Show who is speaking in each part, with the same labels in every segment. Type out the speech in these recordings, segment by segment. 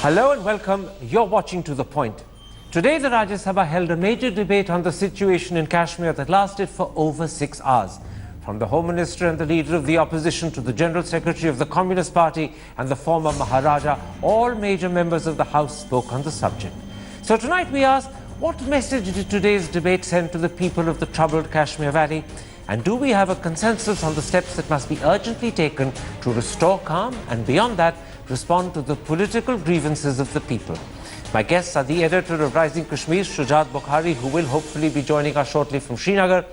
Speaker 1: Hello and welcome. You're watching To The Point. Today, the Rajya Sabha held a major debate on the situation in Kashmir that lasted for over 6 hours. From the Home Minister and the Leader of the Opposition to the General Secretary of the Communist Party and the former Maharaja, all major members of the House spoke on the subject. So tonight we ask, what message did today's debate send to the people of the troubled Kashmir Valley? And do we have a consensus on the steps that must be urgently taken to restore calm and beyond that, respond to the political grievances of the people? My guests are the editor of Rising Kashmir, Shujat Bukhari, who will hopefully be joining us shortly from Srinagar,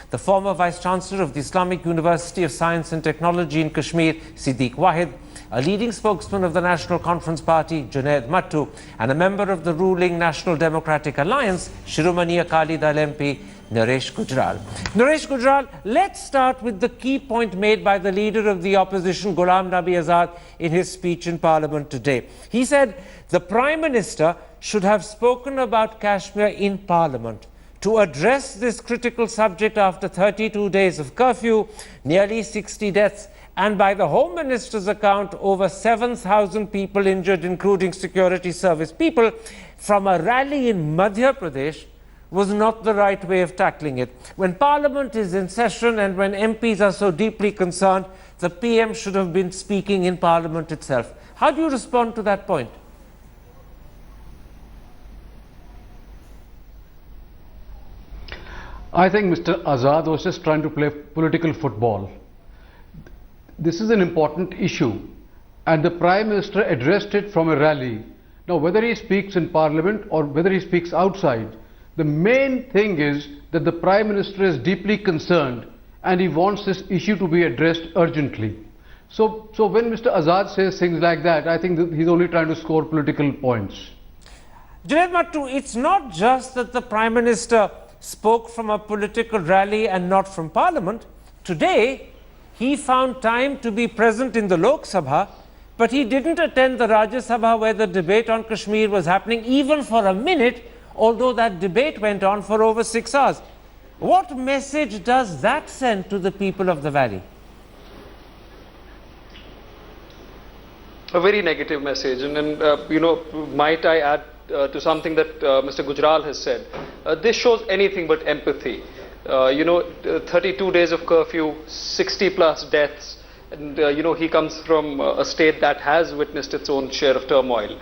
Speaker 1: the former Vice Chancellor of the Islamic University of Science and Technology in Kashmir, Siddiq Wahid, a leading spokesman of the National Conference Party, Junaid Mattu, and a member of the ruling National Democratic Alliance, Shiromani Akali Dal MP, Naresh Gujral. Naresh Gujral, let's start with the key point made by the Leader of the Opposition, Ghulam Nabi Azad, in his speech in Parliament today. He said the Prime Minister should have spoken about Kashmir in Parliament to address this critical subject after 32 days of curfew, nearly 60 deaths, and by the Home Minister's account, over 7,000 people injured, including security service people, from a rally in Madhya Pradesh, was not the right way of tackling it. When Parliament is in session and when MPs are so deeply concerned, the PM should have been speaking in Parliament itself. How do you respond to that point?
Speaker 2: I think Mr. Azad was just trying to play political football. This is an important issue, and the Prime Minister addressed it from a rally. Now, whether he speaks in Parliament or whether he speaks outside, the main thing is that the Prime Minister is deeply concerned and he wants this issue to be addressed urgently. So when Mr. Azad says things like that, I think that he's only trying to score political points.
Speaker 1: Junaid Mattu, it's not just that the Prime Minister spoke from a political rally and not from Parliament. Today, he found time to be present in the Lok Sabha, but he didn't attend the Rajya Sabha where the debate on Kashmir was happening even for a minute, although that debate went on for over 6 hours. What message does that send to the people of the valley?
Speaker 3: A very negative message, and might I add to something that Mr. Gujral has said. This shows anything but empathy. 32 days of curfew, 60 plus deaths, and he comes from a state that has witnessed its own share of turmoil.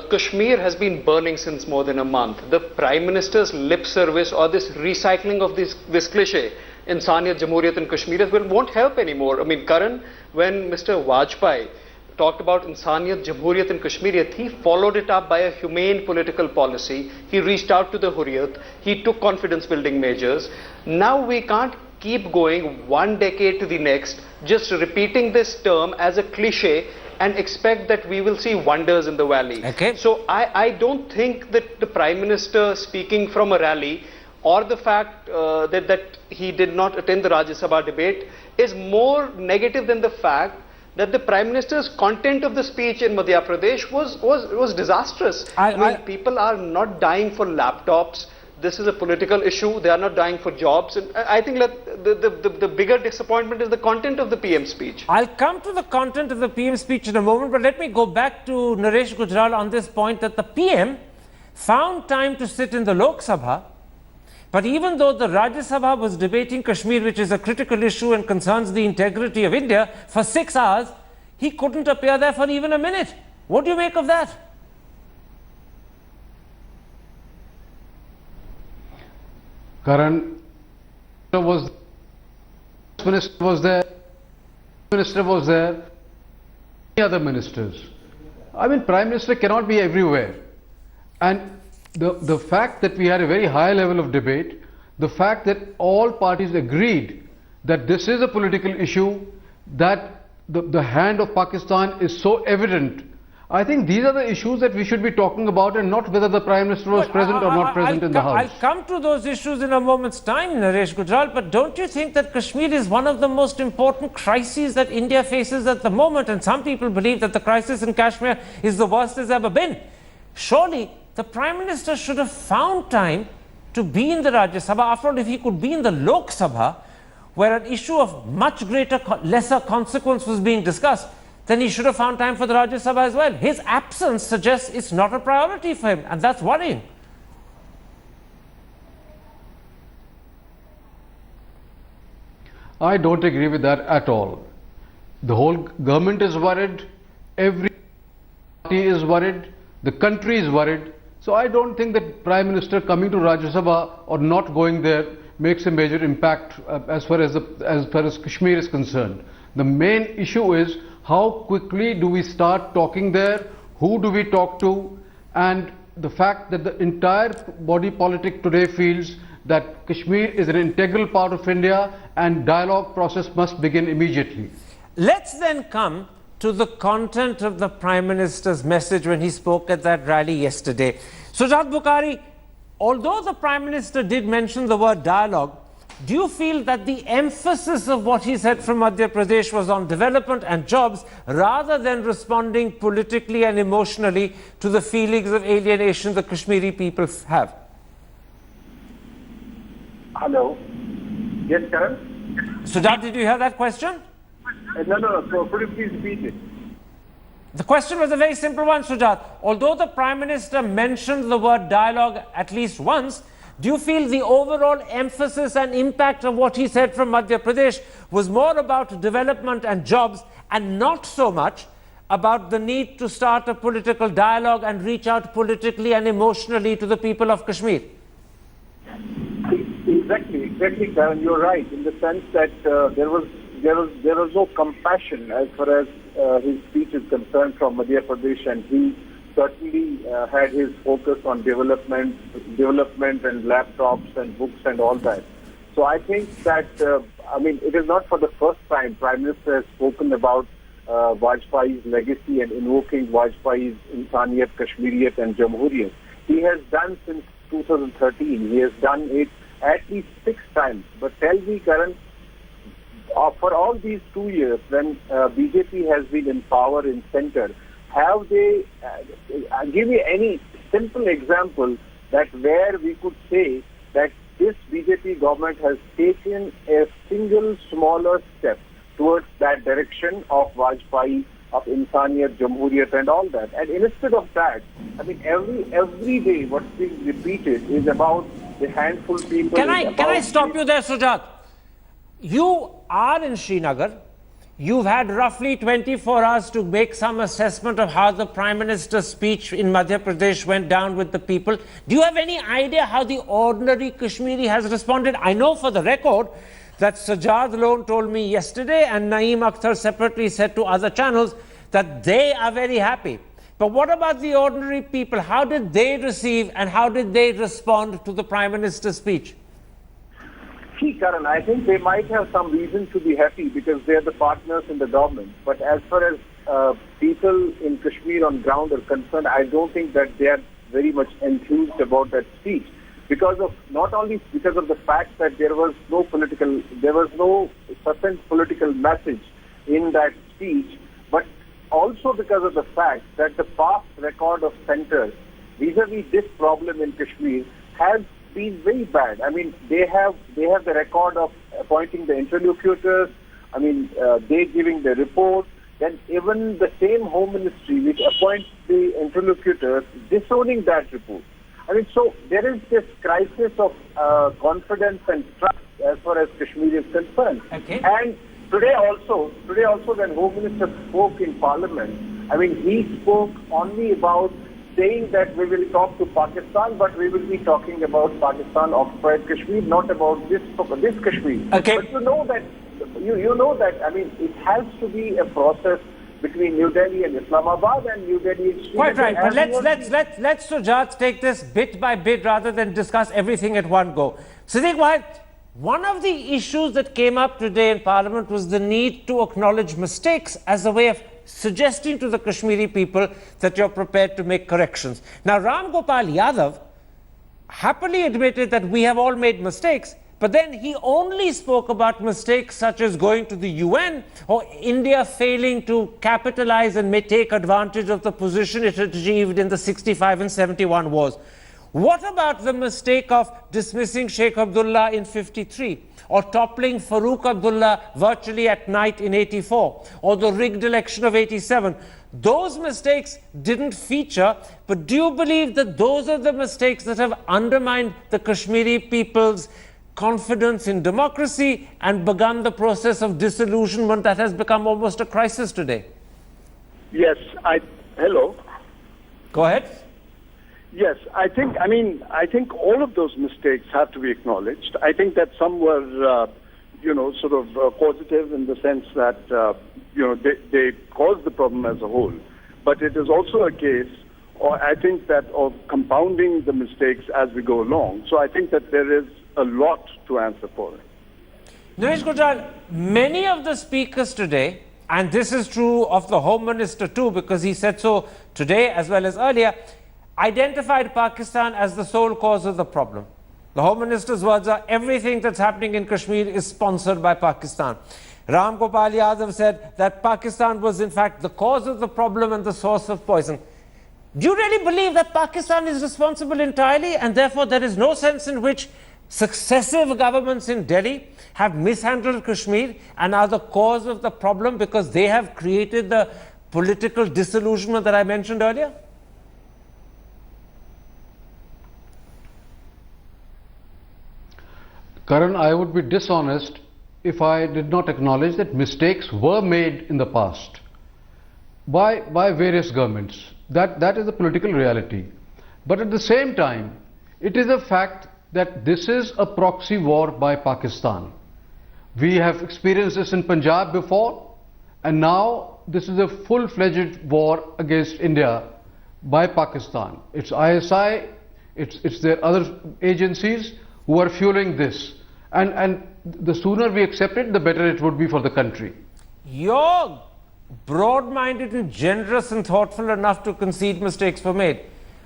Speaker 3: Kashmir has been burning since more than a month. The Prime Minister's lip service or this recycling of this cliche, Insaniyat, Jamhuriyat and Kashmir as well, won't help anymore. I mean, Karan, when Mr. Vajpayee talked about Insaniyat, Jamhuriyat and Kashmiriyat, he followed it up by a humane political policy. He reached out to the Hurriyat. He took confidence building measures. Now we can't keep going one decade to the next, just repeating this term as a cliche and expect that we will see wonders in the valley.
Speaker 1: Okay.
Speaker 3: So I don't think that the Prime Minister speaking from a rally or the fact that he did not attend the Rajya Sabha debate is more negative than the fact that the Prime Minister's content of the speech in Madhya Pradesh was disastrous. I mean, people are not dying for laptops. This is a political issue. They are not dying for jobs. And I think that the bigger disappointment is the content of the PM speech.
Speaker 1: I'll come to the content of the PM speech in a moment, but let me go back to Naresh Gujral on this point that the PM found time to sit in the Lok Sabha, but even though the Rajya Sabha was debating Kashmir, which is a critical issue and concerns the integrity of India, for 6 hours, he couldn't appear there for even a minute. What do you make of that?
Speaker 2: Karan, Minister was there, many other ministers. I mean, Prime Minister cannot be everywhere. And the fact that we had a very high level of debate, the fact that all parties agreed that this is a political issue, that the hand of Pakistan is so evident, I think these are the issues that we should be talking about and not whether the Prime Minister was present or not present in the House.
Speaker 1: I'll come to those issues in a moment's time, Naresh Gujral, but don't you think that Kashmir is one of the most important crises that India faces at the moment? And some people believe that the crisis in Kashmir is the worst it's ever been. Surely, the Prime Minister should have found time to be in the Rajya Sabha. After all, if he could be in the Lok Sabha, where an issue of much lesser consequence was being discussed, then he should have found time for the Rajya Sabha as well. His absence suggests it's not a priority for him, and that's worrying.
Speaker 2: I don't agree with that at all. The whole government is worried, every party is worried, the country is worried. So I don't think that Prime Minister coming to Rajya Sabha or not going there makes a major impact as far as Kashmir is concerned. The main issue is how quickly do we start talking there, who do we talk to, and the fact that the entire body politic today feels that Kashmir is an integral part of India and dialogue process must begin immediately.
Speaker 1: Let's then come to the content of the Prime Minister's message when he spoke at that rally yesterday. Sujat Bukhari, although the Prime Minister did mention the word dialogue, do you feel that the emphasis of what he said from Madhya Pradesh was on development and jobs rather than responding politically and emotionally to the feelings of alienation the Kashmiri people have?
Speaker 4: Hello. Yes, Karan?
Speaker 1: Sujat, did you hear that question?
Speaker 4: No. So could you please repeat it?
Speaker 1: The question was a very simple one, Sujat. Although the Prime Minister mentioned the word dialogue at least once, do you feel the overall emphasis and impact of what he said from Madhya Pradesh was more about development and jobs and not so much about the need to start a political dialogue and reach out politically and emotionally to the people of Kashmir?
Speaker 4: Exactly, Karan. You're right in the sense that there was no compassion as far as his speech is concerned from Madhya Pradesh, and he certainly had his focus on development and laptops and books and all that. So I think that it is not for the first time Prime Minister has spoken about Vajpayee's legacy and invoking Vajpayee's Insaniyat, Kashmiriyat and Jamhuriyat. He has done since 2013. He has done it at least 6 times. But tell me, Karan, for all these 2 years when BJP has been in power in center, have they, give me any simple example that where we could say that this BJP government has taken a single smaller step towards that direction of Vajpayee, of Insaniyat, Jamhuriyat and all that. And instead of that, every day what's being repeated is about the handful people.
Speaker 1: Can I stop you there, Sujat? You are in Srinagar. You've had roughly 24 hours to make some assessment of how the Prime Minister's speech in Madhya Pradesh went down with the people. Do you have any idea how the ordinary Kashmiri has responded? I know for the record that Sajjad Lone told me yesterday and Naeem Akhtar separately said to other channels that they are very happy. But what about the ordinary people? How did they receive and how did they respond to the Prime Minister's speech?
Speaker 4: See, Karan, I think they might have some reason to be happy because they are the partners in the government. But as far as people in Kashmir on ground are concerned, I don't think that they are very much enthused about that speech. Not only because of the fact that there was no certain political message in that speech, but also because of the fact that the past record of center vis-a-vis this problem in Kashmir has been very bad. I mean, they have the record of appointing the interlocutors. They giving the report. Then even the same Home Ministry which appoints the interlocutors disowning that report. So there is this crisis of confidence and trust as far as Kashmir is concerned.
Speaker 1: Okay.
Speaker 4: And today also when Home Minister spoke in Parliament, he spoke only about saying that we will talk to Pakistan, but we will be talking about Pakistan occupied Kashmir, not about this Kashmir.
Speaker 1: Okay.
Speaker 4: But you know that it has to be a process between New Delhi and Islamabad and New Delhi and Srinagar.
Speaker 1: Quite right, but let's Sujat take this bit by bit rather than discuss everything at one go. Siddiq Wahid, one of the issues that came up today in Parliament was the need to acknowledge mistakes as a way of suggesting to the Kashmiri people that you're prepared to make corrections. Now, Ram Gopal Yadav happily admitted that we have all made mistakes, but then he only spoke about mistakes such as going to the UN or India failing to capitalize and may take advantage of the position it achieved in the 65 and 71 wars. What about the mistake of dismissing Sheikh Abdullah in 53, or toppling Farooq Abdullah virtually at night in 84, or the rigged election of 87? Those mistakes didn't feature, but do you believe that those are the mistakes that have undermined the Kashmiri people's confidence in democracy and begun the process of disillusionment that has become almost a crisis today?
Speaker 4: Yes, hello.
Speaker 1: Go ahead.
Speaker 4: Yes, I think all of those mistakes have to be acknowledged. I think that some were, sort of causative in the sense that, they caused the problem as a whole. But it is also a case, or I think that of compounding the mistakes as we go along. So I think that there is a lot to answer for.
Speaker 1: Naresh Gujral, many of the speakers today, and this is true of the Home Minister too, because he said so today as well as earlier, identified Pakistan as the sole cause of the problem. The Home Minister's words are, everything that's happening in Kashmir is sponsored by Pakistan. Ram Gopal Yadav said that Pakistan was in fact the cause of the problem and the source of poison. Do you really believe that Pakistan is responsible entirely, and therefore there is no sense in which successive governments in Delhi have mishandled Kashmir and are the cause of the problem because they have created the political disillusionment that I mentioned earlier?
Speaker 2: Karan, I would be dishonest if I did not acknowledge that mistakes were made in the past by various governments. That is a political reality. But at the same time, it is a fact that this is a proxy war by Pakistan. We have experienced this in Punjab before, and now this is a full-fledged war against India by Pakistan. It's ISI, it's their other agencies who are fueling this. And the sooner we accept it, the better it would be for the country.
Speaker 1: You're broad-minded and generous and thoughtful enough to concede mistakes were made.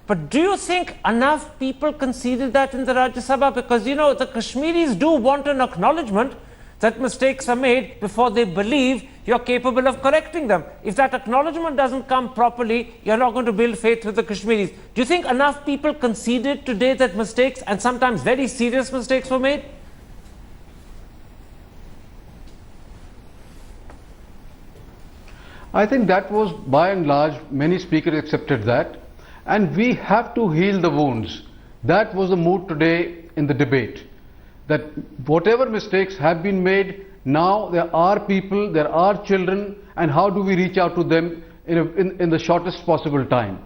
Speaker 1: But do you think enough people conceded that in the Rajya Sabha? Because, the Kashmiris do want an acknowledgement that mistakes are made before they believe you're capable of correcting them. If that acknowledgement doesn't come properly, you're not going to build faith with the Kashmiris. Do you think enough people conceded today that mistakes, and sometimes very serious mistakes, were made?
Speaker 2: I think that was, by and large, many speakers accepted that. And we have to heal the wounds. That was the mood today in the debate. That whatever mistakes have been made, now there are people, there are children, and how do we reach out to them in the shortest possible time?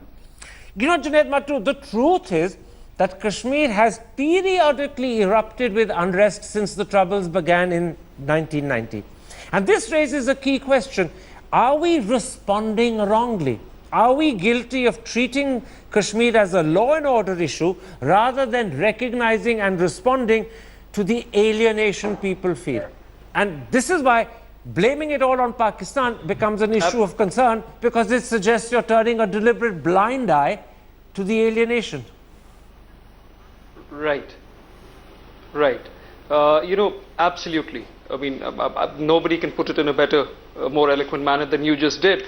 Speaker 1: Junaid Mattu, the truth is that Kashmir has periodically erupted with unrest since the troubles began in 1990. And this raises a key question. Are we responding wrongly? Are we guilty of treating Kashmir as a law and order issue rather than recognizing and responding to the alienation people feel? And this is why blaming it all on Pakistan becomes an issue of concern, because it suggests you're turning a deliberate blind eye to the alienation.
Speaker 3: Right. Absolutely. I mean, nobody can put it in a better, more eloquent manner than you just did.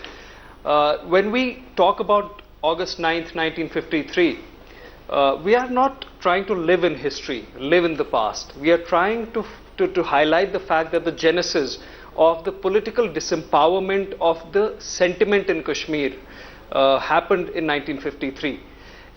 Speaker 3: When we talk about August 9th, 1953, we are not trying to live in history, live in the past. We are trying to highlight the fact that the genesis of the political disempowerment of the sentiment in Kashmir happened in 1953.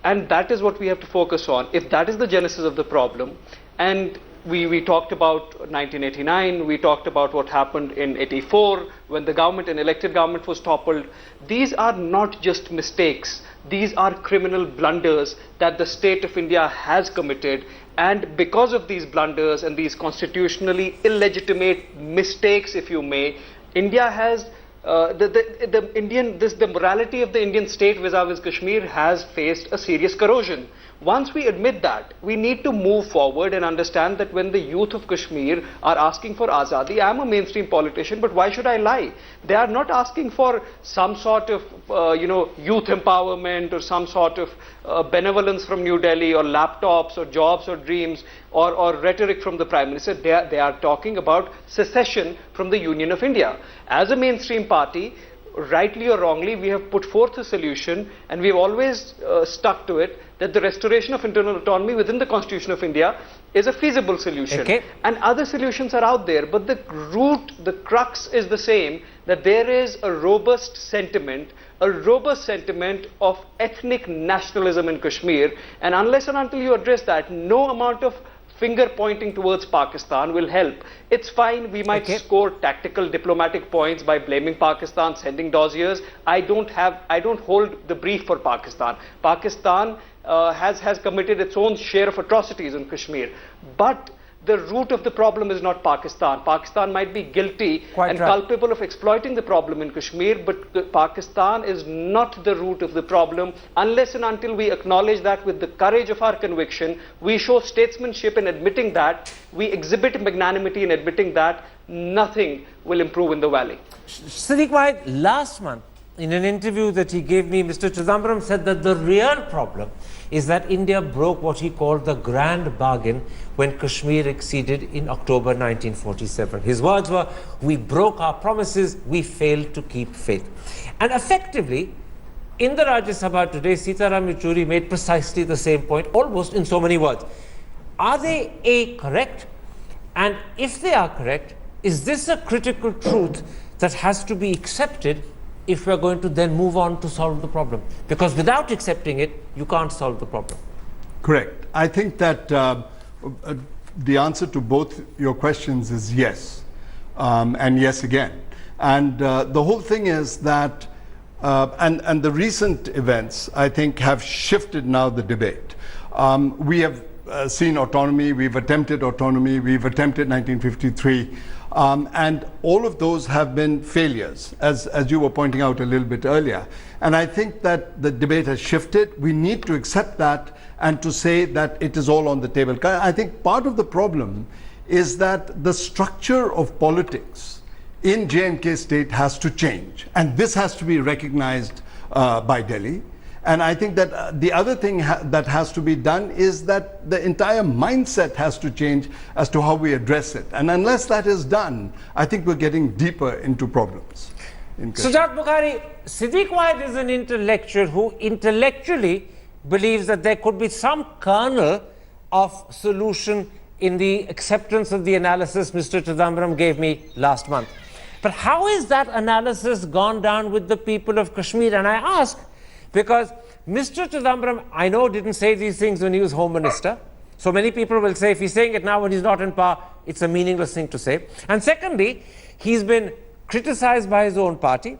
Speaker 3: And that is what we have to focus on. If that is the genesis of the problem, and we talked about 1989, we talked about what happened in 84 when the government, an elected government, was toppled. These are not just mistakes. These are criminal blunders that the state of India has committed, and because of these blunders and these constitutionally illegitimate mistakes, if you may, India has the morality of the Indian state vis-a-vis Kashmir has faced a serious corrosion. Once we admit that, we need to move forward and understand that when the youth of Kashmir are asking for Azadi, I am a mainstream politician, but why should I lie? They are not asking for some sort of, youth empowerment or some sort of benevolence from New Delhi, or laptops or jobs or dreams or rhetoric from the Prime Minister. They are talking about secession from the Union of India. As a mainstream party, rightly or wrongly, we have put forth a solution, and we've always stuck to it, that the restoration of internal autonomy within the Constitution of India is a feasible solution.
Speaker 1: Okay.
Speaker 3: And other solutions are out there, but the root, the crux is the same, that there is a robust sentiment of ethnic nationalism in Kashmir, and unless and until you address that, no amount of finger pointing towards Pakistan will help. It's fine, we might score tactical diplomatic points by blaming Pakistan, sending dossiers. I don't hold the brief for Pakistan. Pakistan has committed its own share of atrocities in Kashmir. But the root of the problem is not Pakistan. Pakistan might be guilty and culpable of exploiting the problem in Kashmir, but Pakistan is not the root of the problem. Unless and until we acknowledge that with the courage of our conviction, we show statesmanship in admitting that, we exhibit magnanimity in admitting that, nothing will improve in the valley.
Speaker 1: Siddique Wahid, last month, in an interview that he gave me, Mr. Chidambaram said that the real problem is that India broke what he called the grand bargain when Kashmir acceded in October 1947. His words were, we broke our promises, we failed to keep faith. And effectively, in the Rajya Sabha today, Sitaram Yechuri made precisely the same point, almost in so many words. Are they A, correct? And if they are correct, is this a critical truth that has to be accepted if we're going to then move on to solve the problem? Because without accepting it, you can't solve the problem.
Speaker 5: Correct. I think that the answer to both your questions is yes, and yes again. And the whole thing is that, and the recent events, I think, have shifted now the debate. We have seen autonomy, we've attempted autonomy, we've attempted 1953, and all of those have been failures, as you were pointing out a little bit earlier. And I think that the debate has shifted. We need to accept that and to say that it is all on the table. I think part of the problem is that the structure of politics in J&K state has to change, and this has to be recognized by Delhi. And I think that the other thing that has to be done is that the entire mindset has to change as to how we address it. And unless that is done, I think we're getting deeper into problems.
Speaker 1: Sujat Bukhari, Siddique Wahid is an intellectual who intellectually believes that there could be some kernel of solution in the acceptance of the analysis Mr. Chidambaram gave me last month. But how is that analysis gone down with the people of Kashmir? And I ask, because Mr. Chidambaram, I know, didn't say these things when he was Home Minister. So many people will say if he's saying it now when he's not in power, it's a meaningless thing to say. And secondly, he's been criticized by his own party.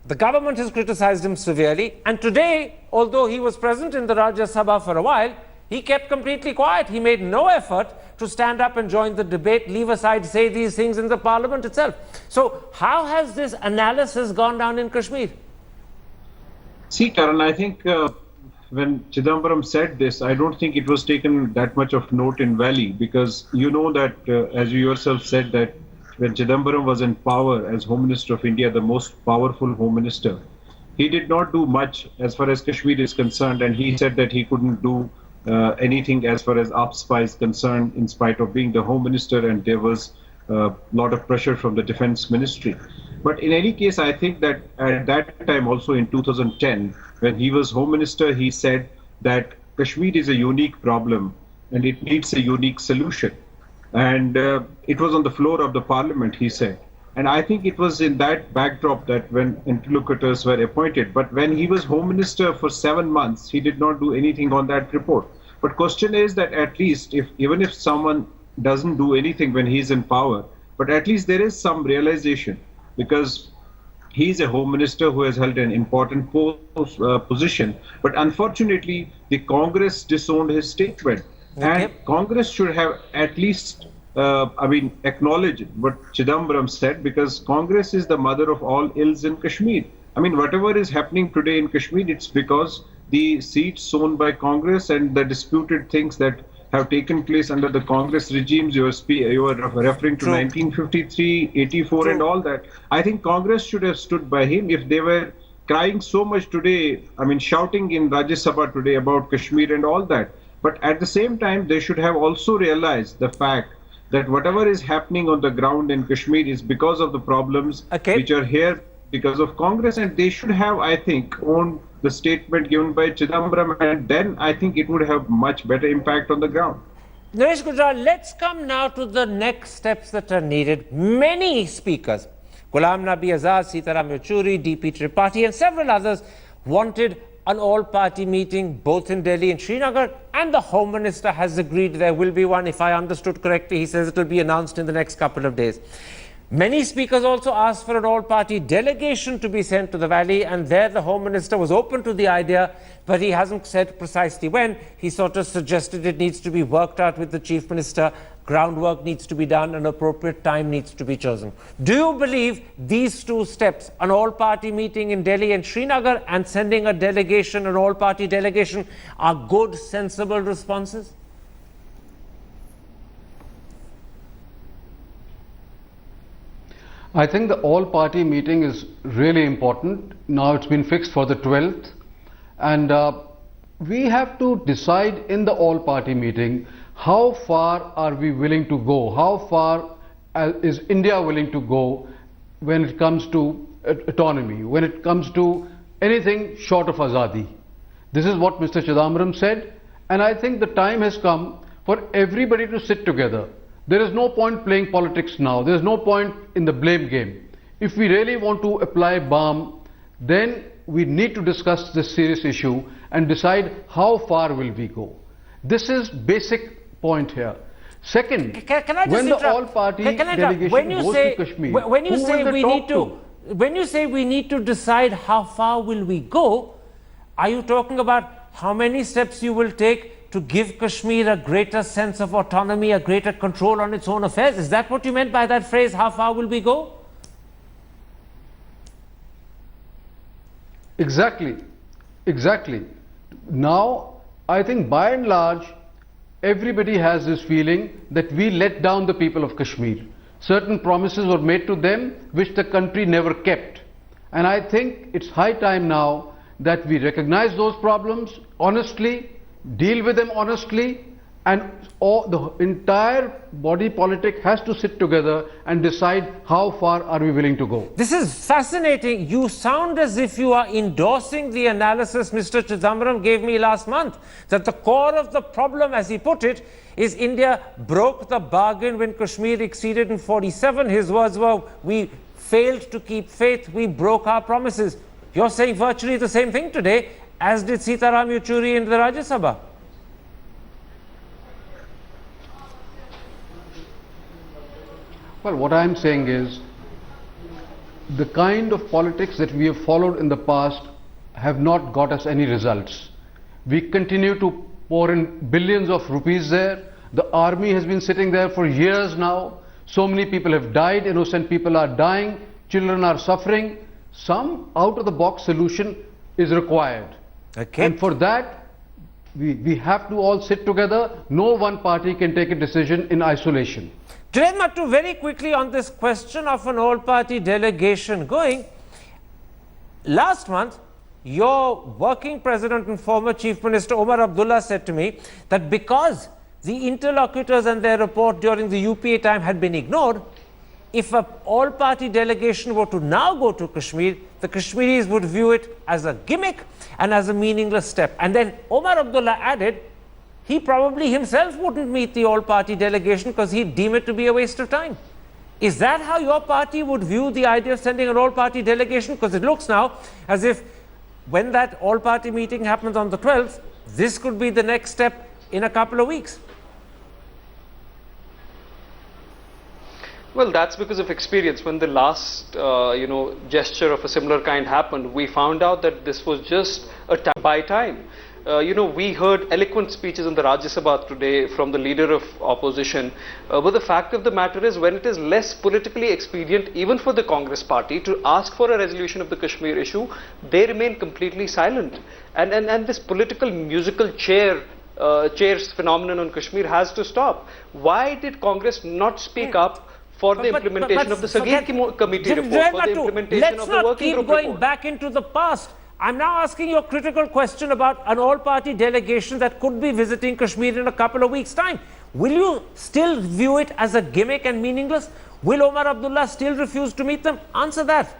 Speaker 1: The government has criticized him severely. And today, although he was present in the Rajya Sabha for a while, he kept completely quiet. He made no effort to stand up and join the debate, leave aside, say these things in the parliament itself. So how has this analysis gone down in Kashmir?
Speaker 6: See, Karan, I think when Chidambaram said this, I don't think it was taken that much of note in Valley, because you know that, as you yourself said, that when Chidambaram was in power as Home Minister of India, the most powerful Home Minister, he did not do much as far as Kashmir is concerned, and he said that he couldn't do anything as far as APSPA is concerned, in spite of being the Home Minister, and there was a lot of pressure from the Defense Ministry. But in any case, I think that at that time, also in 2010, when he was Home Minister, he said that Kashmir is a unique problem and it needs a unique solution. And it was on the floor of the parliament, he said. And I think it was in that backdrop that when interlocutors were appointed. But when he was Home Minister for 7 months, he did not do anything on that report. But question is that at least, even if someone doesn't do anything when he's in power, but at least there is some realization, because he's a Home Minister who has held an important position. But unfortunately, the Congress disowned his statement. Okay. And Congress should have at least, acknowledged what Chidambaram said, because Congress is the mother of all ills in Kashmir. I mean, whatever is happening today in Kashmir, it's because the seats sown by Congress and the disputed things that have taken place under the Congress regimes. You were referring to 1953, 84 and all that. I think Congress should have stood by him. If they were crying so much today, shouting in Rajya Sabha today about Kashmir and all that. But at the same time, they should have also realized the fact that whatever is happening on the ground in Kashmir is because of the problems which are here because of Congress, and they should have, I think, owned the statement given by Chidambaram, and then I think it would have much better impact on the ground.
Speaker 1: Naresh Gujral, let's come now to the next steps that are needed. Many speakers, Ghulam, Nabi, Azad, Sitaram Yechuri, DP Tripathi and several others wanted an all-party meeting both in Delhi and Srinagar, and the Home Minister has agreed there will be one. If I understood correctly, he says it will be announced in the next couple of days. Many speakers also asked for an all-party delegation to be sent to the valley, and there the Home Minister was open to the idea, but he hasn't said precisely when. He sort of suggested it needs to be worked out with the Chief Minister, groundwork needs to be done, an appropriate time needs to be chosen. Do you believe these two steps, an all-party meeting in Delhi and Srinagar and sending a delegation, an all-party delegation, are good, sensible responses?
Speaker 2: I think the all-party meeting is really important. Now it's been fixed for the 12th, and we have to decide in the all-party meeting how far are we willing to go, how far is India willing to go when it comes to autonomy, when it comes to anything short of Azadi. This is what Mr. Chidambaram said, and I think the time has come for everybody to sit together. There is no point playing politics now. There is no point in the blame game. If we really want to apply balm, then we need to discuss this serious issue and decide how far will we go. This is basic point here. Second, when the all-party delegation goes to Kashmir,
Speaker 1: when you say we need to decide how far will we go, are you talking about how many steps you will take to give Kashmir a greater sense of autonomy, a greater control on its own affairs? Is that what you meant by that phrase, how far will we go?
Speaker 2: Exactly. Now, I think by and large, everybody has this feeling that we let down the people of Kashmir. Certain promises were made to them which the country never kept. And I think it's high time now that we recognize those problems honestly, deal with them honestly, and the entire body politic has to sit together and decide how far are we willing to go.
Speaker 1: This is fascinating. You sound as if you are endorsing the analysis Mr. Chidambaram gave me last month, that the core of the problem, as he put it, is India broke the bargain when Kashmir acceded in 47. His words were, we failed to keep faith, we broke our promises. You're saying virtually the same thing today, as did Sitaram Yechuri in the Rajya Sabha.
Speaker 2: Well, what I'm saying is, the kind of politics that we have followed in the past have not got us any results. We continue to pour in billions of rupees there. The army has been sitting there for years now. So many people have died, innocent people are dying, children are suffering. Some out-of-the-box solution is required.
Speaker 1: Okay.
Speaker 2: And for that, we have to all sit together. No one party can take a decision in isolation.
Speaker 1: Junaid Mattu, very quickly on this question of an all-party delegation going. Last month, your working president and former Chief Minister Omar Abdullah said to me that because the interlocutors and their report during the UPA time had been ignored, if an all-party delegation were to now go to Kashmir, the Kashmiris would view it as a gimmick and as a meaningless step. And then Omar Abdullah added, he probably himself wouldn't meet the all-party delegation because he'd deem it to be a waste of time. Is that how your party would view the idea of sending an all-party delegation? Because it looks now as if when that all-party meeting happens on the 12th, this could be the next step in a couple of weeks.
Speaker 3: Well, that's because of experience. When the last, gesture of a similar kind happened, we found out that this was just a buy time. We heard eloquent speeches in the Rajya Sabha today from the leader of opposition. But the fact of the matter is, when it is less politically expedient, even for the Congress party, to ask for a resolution of the Kashmir issue, they remain completely silent. And this political musical chairs phenomenon on Kashmir has to stop. Why did Congress not speak up for the implementation of the Sagir Committee report, for the implementation of the working group report?
Speaker 1: Let's not keep going back into the past. I'm now asking you a critical question about an all-party delegation that could be visiting Kashmir in a couple of weeks' time. Will you still view it as a gimmick and meaningless? Will Omar Abdullah still refuse to meet them? Answer that.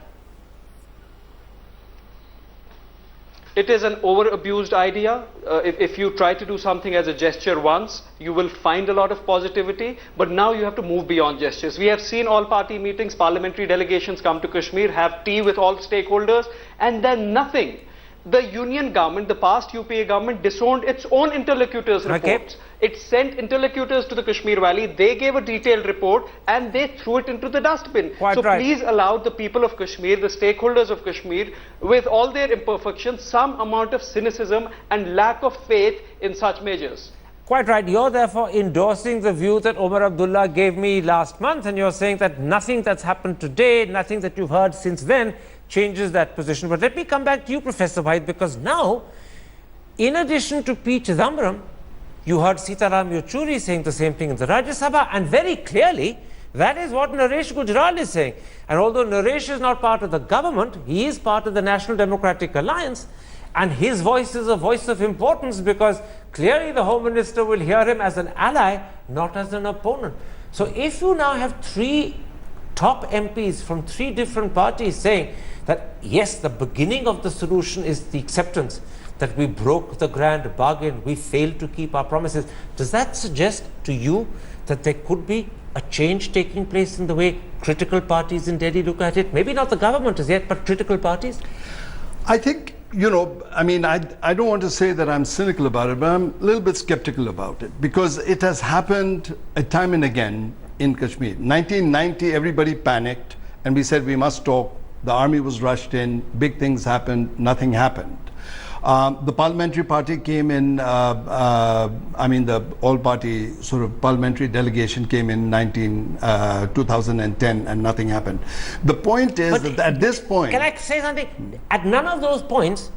Speaker 3: It is an over-abused idea. If you try to do something as a gesture once, you will find a lot of positivity, but now you have to move beyond gestures. We have seen all party meetings, parliamentary delegations come to Kashmir, have tea with all stakeholders, and then nothing. The union government, the past UPA government, disowned its own interlocutors' reports. It sent interlocutors to the Kashmir Valley, they gave a detailed report, and they threw it into the dustbin. So please allow the people of Kashmir, the stakeholders of Kashmir, with all their imperfections, some amount of cynicism and lack of faith in such measures.
Speaker 1: Quite right. You're therefore endorsing the view that Omar Abdullah gave me last month, and you're saying that nothing that's happened today, nothing that you've heard since then, changes that position. But let me come back to you, Professor White, because now, in addition to P. Chidambaram, you heard Sitaram Yechury saying the same thing in the Rajya Sabha, and very clearly, that is what Naresh Gujral is saying. And although Naresh is not part of the government, he is part of the National Democratic Alliance, and his voice is a voice of importance because clearly the Home Minister will hear him as an ally, not as an opponent. So if you now have three top MPs from three different parties saying that yes, the beginning of the solution is the acceptance that we broke the grand bargain, we failed to keep our promises, does that suggest to you that there could be a change taking place in the way critical parties in Delhi look at it? Maybe not the government as yet, but critical parties?
Speaker 5: I think, I mean, I don't want to say that I'm cynical about it, but I'm a little bit skeptical about it because it has happened time and again in Kashmir. 1990, everybody panicked and we said we must talk. The army was rushed in, big things happened, nothing happened. The parliamentary party came in, the all-party sort of parliamentary delegation came in 2010 and nothing happened. The point is that at this point...
Speaker 1: Can I say something? At none of those points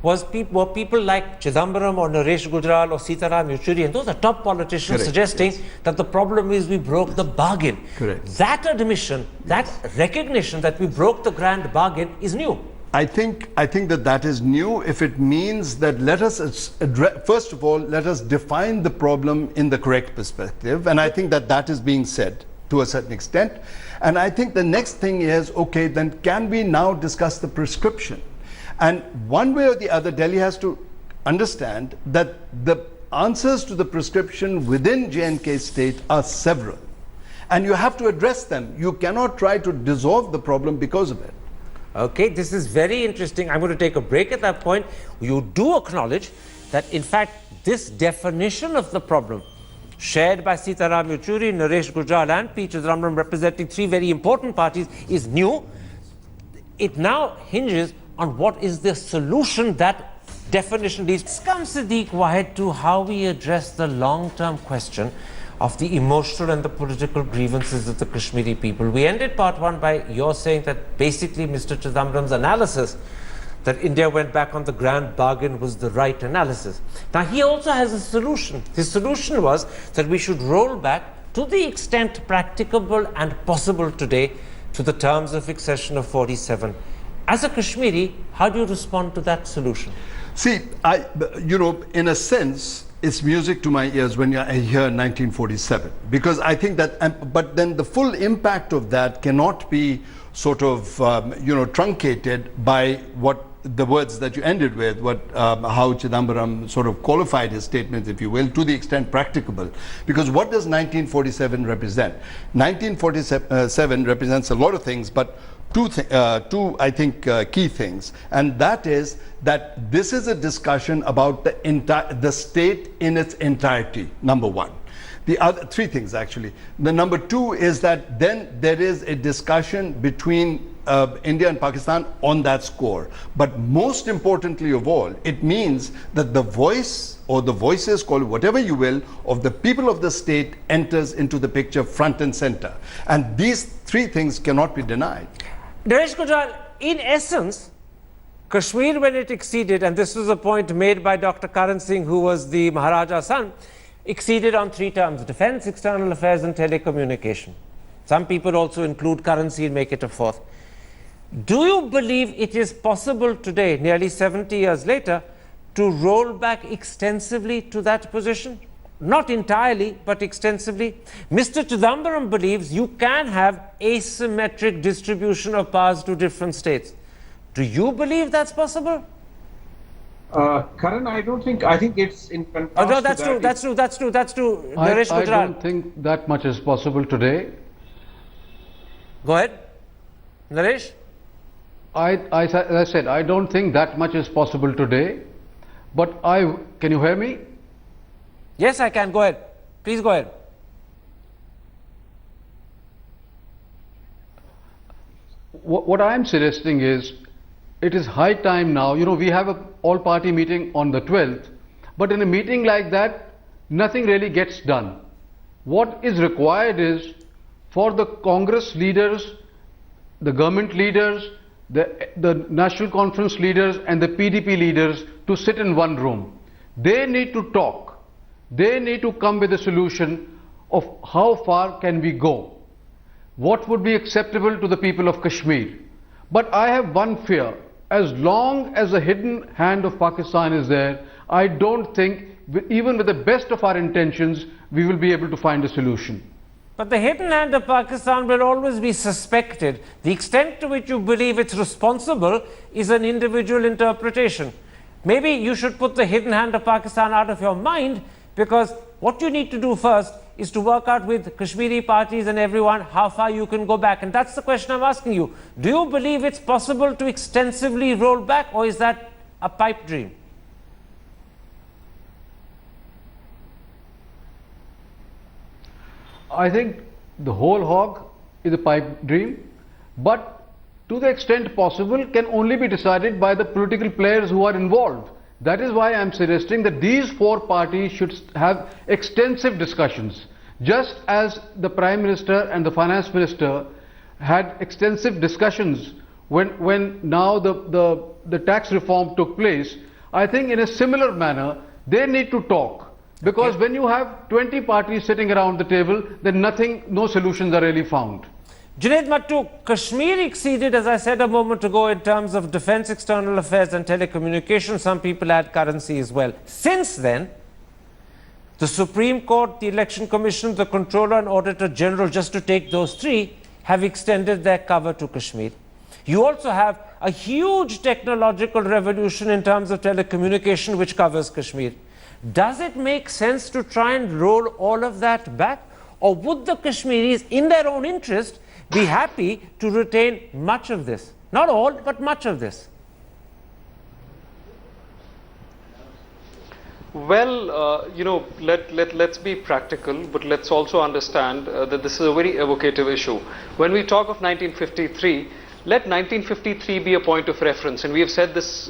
Speaker 1: were people like Chidambaram or Naresh Gujral or Sitaram Yechury, and those are top politicians, suggesting that the problem is we broke the bargain.
Speaker 5: Correct.
Speaker 1: That admission, that recognition that we broke the grand bargain is new.
Speaker 5: I think that is new if it means that let us first of all, let us define the problem in the correct perspective. And I think that is being said to a certain extent. And I think the next thing is, okay, then can we now discuss the prescription? And one way or the other, Delhi has to understand that the answers to the prescription within J&K state are several. And you have to address them. You cannot try to dissolve the problem because of it.
Speaker 1: Okay, this is very interesting. I'm going to take a break at that point. You do acknowledge that, in fact, this definition of the problem, shared by Sitaram Yechury, Naresh Gujral and P. Chidambaram, representing three very important parties, is new. It now hinges on what is the solution that definition leads. Let's come, Siddiq Wahid, to how we address the long-term question of the emotional and the political grievances of the Kashmiri people. We ended part one by your saying that basically Mr. Chidambaram's analysis that India went back on the grand bargain was the right analysis. Now he also has a solution. His solution was that we should roll back to the extent practicable and possible today to the terms of accession of 47. As a Kashmiri, how do you respond to that solution?
Speaker 5: See, in a sense, it's music to my ears when I hear 1947, because I think that, but then the full impact of that cannot be sort of, truncated by what the words that you ended with, how Chidambaram sort of qualified his statement, if you will, to the extent practicable. Because what does 1947 represent? 1947 represents a lot of things, but two, I think, key things, and that is that this is a discussion about the state in its entirety, number one. The other three things, actually. The number two is that then there is a discussion between India and Pakistan on that score. But most importantly of all, it means that the voice or the voices, call it whatever you will, of the people of the state enters into the picture front and center. And these three things cannot be denied.
Speaker 1: Naresh Gujral, in essence, Kashmir, when it acceded, and this was a point made by Dr. Karan Singh, who was the Maharaja's son, acceded on three terms: defense, external affairs and telecommunication. Some people also include currency and make it a fourth. Do you believe it is possible today, nearly 70 years later, to roll back extensively to that position? Not entirely, but extensively. Mr. Chidambaram believes you can have asymmetric distribution of powers to different states. Do you believe that's possible?
Speaker 6: Karan, I don't think, I think it's in contrast
Speaker 1: Oh, no,
Speaker 6: to
Speaker 1: that's
Speaker 6: that,
Speaker 1: true, that's true, that's true, that's true. Naresh
Speaker 2: I
Speaker 1: Gujral.
Speaker 2: don't think that much is possible today.
Speaker 1: Go ahead. Naresh?
Speaker 2: As I said, I don't think that much is possible today. But can you hear me?
Speaker 1: Yes, I can. Go ahead. Please go ahead.
Speaker 2: What I am suggesting is, it is high time now. You know, we have a all-party meeting on the 12th, but in a meeting like that, nothing really gets done. What is required is for the Congress leaders, the government leaders, the National Conference leaders and the PDP leaders to sit in one room. They need to talk. They need to come with a solution of how far can we go. What would be acceptable to the people of Kashmir? But I have one fear. As long as the hidden hand of Pakistan is there, I don't think, even with the best of our intentions, we will be able to find a solution.
Speaker 1: But the hidden hand of Pakistan will always be suspected. The extent to which you believe it's responsible is an individual interpretation. Maybe you should put the hidden hand of Pakistan out of your mind, because what you need to do first is to work out with Kashmiri parties and everyone how far you can go back. And that's the question I'm asking you. Do you believe it's possible to extensively roll back, or is that a pipe dream?
Speaker 2: I think the whole hog is a pipe dream, but to the extent possible can only be decided by the political players who are involved. That is why I am suggesting that these four parties should have extensive discussions, just as the Prime Minister and the Finance Minister had extensive discussions when now the tax reform took place. I think in a similar manner they need to talk. Because when you have 20 parties sitting around the table, then no solutions are really found.
Speaker 1: Junaid Mattu, Kashmir exceeded, as I said a moment ago, in terms of defense, external affairs and telecommunications. Some people add currency as well. Since then, the Supreme Court, the Election Commission, the Controller and Auditor General, just to take those three, have extended their cover to Kashmir. You also have a huge technological revolution in terms of telecommunication, which covers Kashmir. Does it make sense to try and roll all of that back? Or would the Kashmiris, in their own interest, be happy to retain much of this? Not all, but much of this.
Speaker 3: Well, let's be practical, but let's also understand that this is a very evocative issue. When we talk of 1953, let 1953 be a point of reference, and we have said this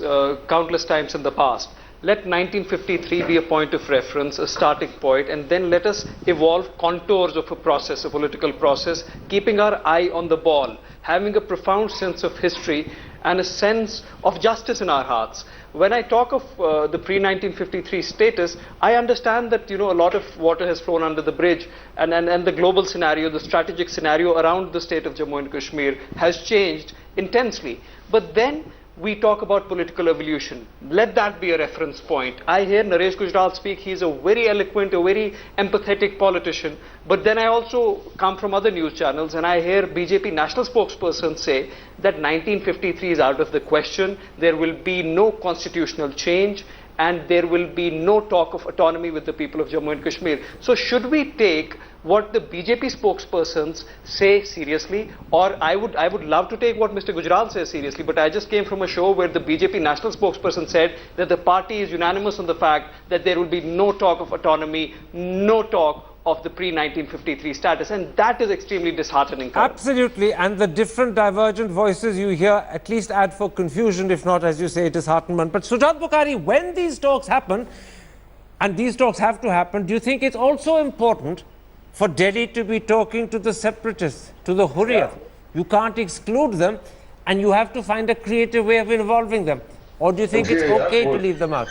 Speaker 3: countless times in the past. Let 1953 be a point of reference, a starting point, and then let us evolve contours of a process, a political process, keeping our eye on the ball, having a profound sense of history and a sense of justice in our hearts. When I talk of the pre-1953 status, I understand that, a lot of water has flown under the bridge, and the global scenario, the strategic scenario around the state of Jammu and Kashmir has changed intensely. But then we talk about political evolution. Let that be a reference point. I hear Naresh Gujral speak. He's a very eloquent, a very empathetic politician. But then I also come from other news channels and I hear BJP national spokesperson say that 1953 is out of the question. There will be no constitutional change and there will be no talk of autonomy with the people of Jammu and Kashmir. So should we take what the BJP spokespersons say seriously, or I would love to take what Mr. Gujral says seriously, but I just came from a show where the BJP national spokesperson said that the party is unanimous on the fact that there will be no talk of autonomy, no talk of the pre-1953 status, and that is extremely disheartening.
Speaker 1: Absolutely, and the different divergent voices you hear at least add for confusion, if not, as you say, disheartenment. But Sujat Bukhari, when these talks happen, and these talks have to happen, do you think it's also important for Delhi to be talking to the separatists, to the Hurriyat? You can't exclude them, and you have to find a creative way of involving them. Or do you think it's okay to leave them out?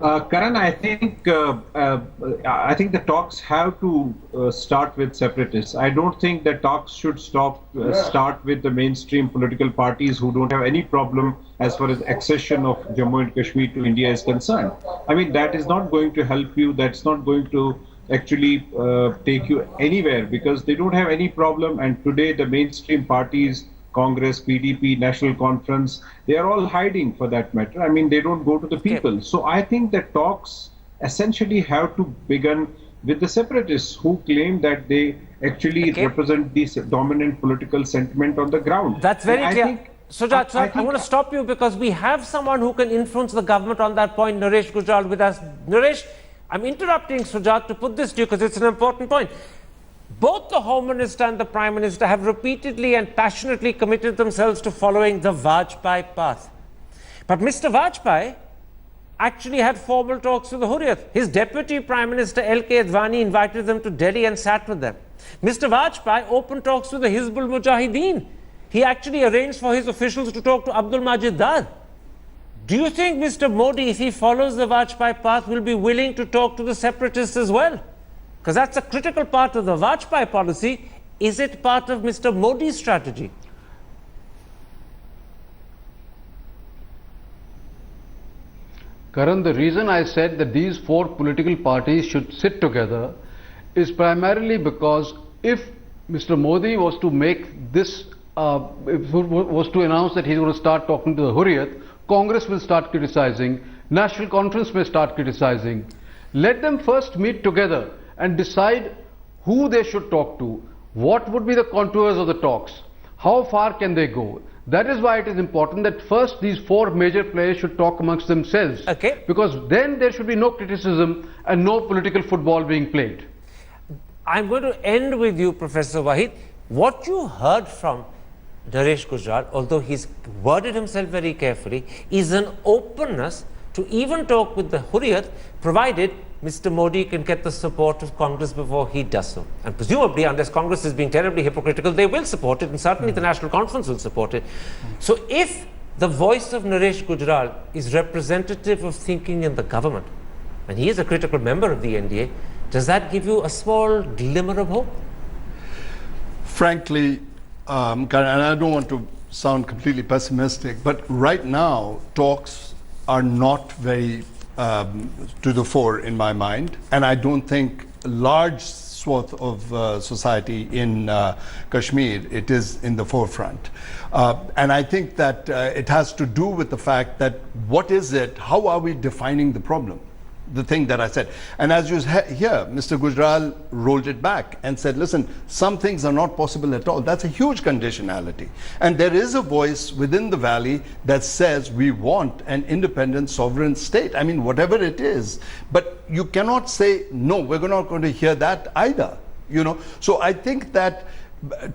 Speaker 6: Karan, I think the talks have to start with separatists. I don't think the talks should start with the mainstream political parties who don't have any problem as far as accession of Jammu and Kashmir to India is concerned. I mean, that is not going to help you. That's not going to actually take you anywhere, because they don't have any problem. And today the mainstream parties, Congress, PDP, National Conference, they are all hiding for that matter. I mean, they don't go to the people. So I think that talks essentially have to begin with the separatists who claim that they actually represent the dominant political sentiment on the ground.
Speaker 1: That's very
Speaker 6: And
Speaker 1: clear. Sujat, sir, I'm going to stop you because we have someone who can influence the government on that point, Naresh Gujral, with us. Naresh, I'm interrupting Sujat to put this to you because it's an important point. Both the Home Minister and the Prime Minister have repeatedly and passionately committed themselves to following the Vajpayee path. But Mr. Vajpayee actually had formal talks with the Hurriyat. His Deputy Prime Minister L.K. Advani invited them to Delhi and sat with them. Mr. Vajpayee opened talks with the Hizbul Mujahideen. He actually arranged for his officials to talk to Abdul Majid Dar. Do you think Mr. Modi, if he follows the Vajpayee path, will be willing to talk to the separatists as well? Because that's a critical part of the Vajpayee policy. Is it part of Mr. Modi's strategy?
Speaker 2: Karan, the reason I said that these four political parties should sit together is primarily because if Mr. Modi was to make this, was to announce that he's going to start talking to the Hurriyat, Congress will start criticizing, National Conference may start criticizing. Let them first meet together and decide who they should talk to, what would be the contours of the talks, how far can they go. That is why it is important that first these four major players should talk amongst themselves.
Speaker 1: Okay.
Speaker 2: Because then there should be no criticism and no political football being played.
Speaker 1: I'm going to end with you, Professor Wahid. What you heard from Naresh Gujral, although he's worded himself very carefully, is an openness to even talk with the Hurriyat, provided Mr. Modi can get the support of Congress before he does so. And presumably, unless Congress is being terribly hypocritical, they will support it, and certainly the National Conference will support it. So if the voice of Naresh Gujral is representative of thinking in the government, and he is a critical member of the NDA, does that give you a small glimmer of hope?
Speaker 5: Frankly, and I don't want to sound completely pessimistic, but right now talks are not very to the fore in my mind, and I don't think a large swath of society in Kashmir, it is in the forefront. And I think that it has to do with the fact that what is it, how are we defining the problem? The thing that I said. And as you hear, Mr. Gujral rolled it back and said, listen, some things are not possible at all. That's a huge conditionality. And there is a voice within the valley that says we want an independent sovereign state. I mean, whatever it is. But you cannot say, no, we're not going to hear that either. You know, so I think that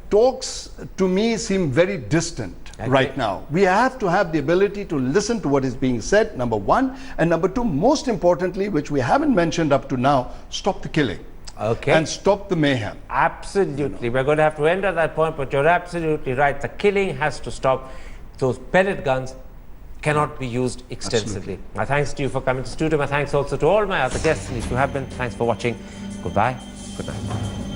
Speaker 5: talks to me seem very distant. Right now. We have to have the ability to listen to what is being said, number one. And number two, most importantly, which we haven't mentioned up to now, stop the killing.
Speaker 1: Okay.
Speaker 5: And stop the mayhem.
Speaker 1: Absolutely. We're going to have to end at that point, but you're absolutely right. The killing has to stop. Those pellet guns cannot be used extensively.
Speaker 5: Absolutely.
Speaker 1: My thanks to you for coming to the studio. My thanks also to all my other guests. If you have been, thanks for watching. Goodbye. Good night.